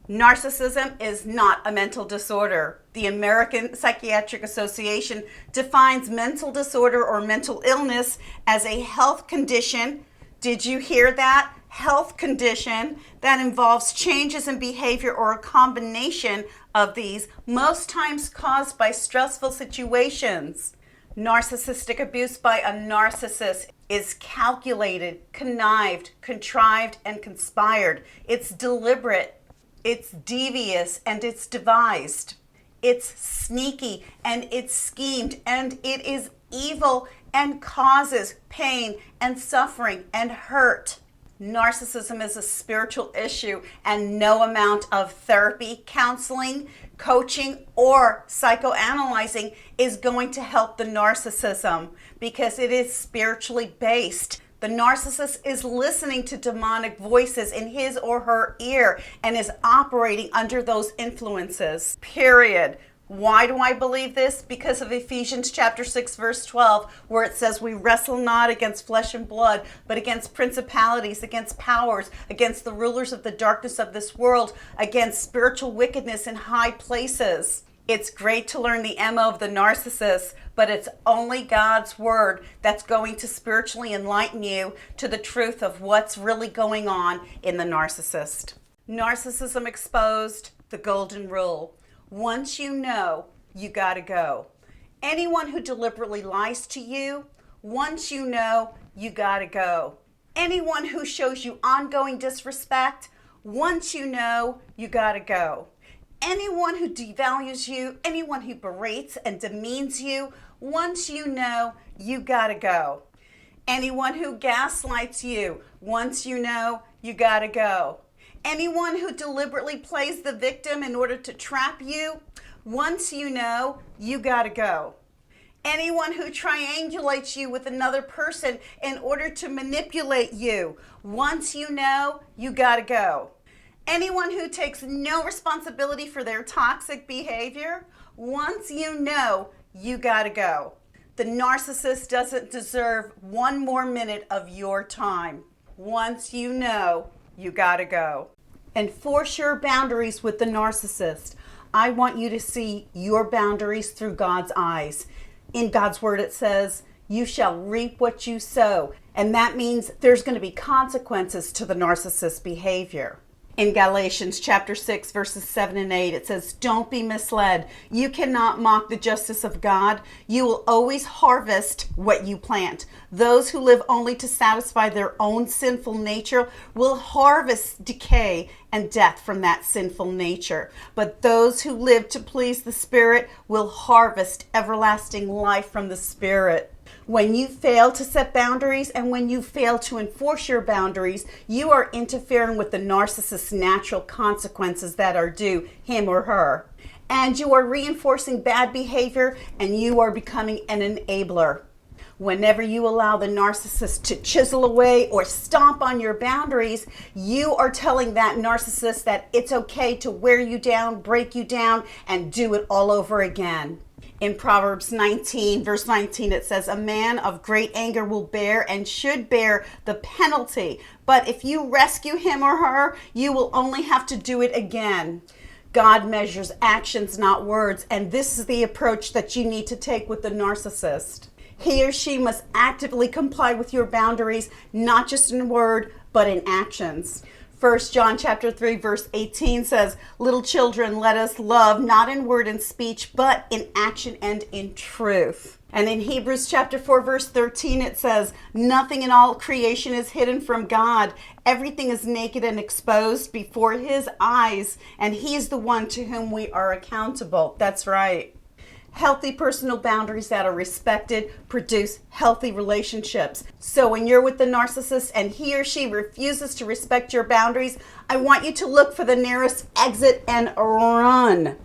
Narcissism is not a mental disorder. The American Psychiatric Association defines mental disorder or mental illness as a health condition. Did you hear that? Health condition that involves changes in behavior or a combination of these, most times caused by stressful situations. Narcissistic abuse by a narcissist is calculated, connived, contrived, and conspired. It's deliberate. It's devious and it's devised. It's sneaky and it's schemed and it is evil and causes pain and suffering and hurt. Narcissism is a spiritual issue, and no amount of therapy, counseling, coaching, or psychoanalyzing is going to help the narcissism because it is spiritually based. The narcissist is listening to demonic voices in his or her ear and is operating under those influences, period. Why do I believe this? Because of Ephesians chapter 6, verse 12, where it says we wrestle not against flesh and blood, but against principalities, against powers, against the rulers of the darkness of this world, against spiritual wickedness in high places. It's great to learn the MO of the narcissist, but it's only God's word that's going to spiritually enlighten you to the truth of what's really going on in the narcissist. Narcissism exposed, the golden rule. Once you know, you gotta go. Anyone who deliberately lies to you, once you know, you gotta go. Anyone who shows you ongoing disrespect, once you know, you gotta go. Anyone who devalues you, anyone who berates and demeans you, once you know, you gotta go. Anyone who gaslights you, once you know, you gotta go. Anyone who deliberately plays the victim in order to trap you, once you know, you gotta go. Anyone who triangulates you with another person in order to manipulate you, once you know, you gotta go. Anyone who takes no responsibility for their toxic behavior, once you know, you gotta go. The narcissist doesn't deserve one more minute of your time. Once you know, you gotta go. Enforce your boundaries with the narcissist. I want you to see your boundaries through God's eyes. In God's word it says, you shall reap what you sow. And that means there's going to be consequences to the narcissist's behavior. In Galatians chapter 6, verses 7 and 8, it says, don't be misled. You cannot mock the justice of God. You will always harvest what you plant. Those who live only to satisfy their own sinful nature will harvest decay and death from that sinful nature. But those who live to please the Spirit will harvest everlasting life from the Spirit. When you fail to set boundaries and when you fail to enforce your boundaries, you are interfering with the narcissist's natural consequences that are due him or her. And you are reinforcing bad behavior and you are becoming an enabler. Whenever you allow the narcissist to chisel away or stomp on your boundaries, you are telling that narcissist that it's okay to wear you down, break you down, and do it all over again. In Proverbs 19, verse 19, it says, a man of great anger will bear and should bear the penalty. But if you rescue him or her, you will only have to do it again. God measures actions, not words. And this is the approach that you need to take with the narcissist. He or she must actively comply with your boundaries, not just in word, but in actions. 1 John chapter 3, verse 18 says, little children, let us love, not in word and speech, but in action and in truth. And in Hebrews chapter 4, verse 13, it says, nothing in all creation is hidden from God. Everything is naked and exposed before his eyes, and he is the one to whom we are accountable. That's right. Healthy personal boundaries that are respected produce healthy relationships. So when you're with the narcissist and he or she refuses to respect your boundaries, I want you to look for the nearest exit and run.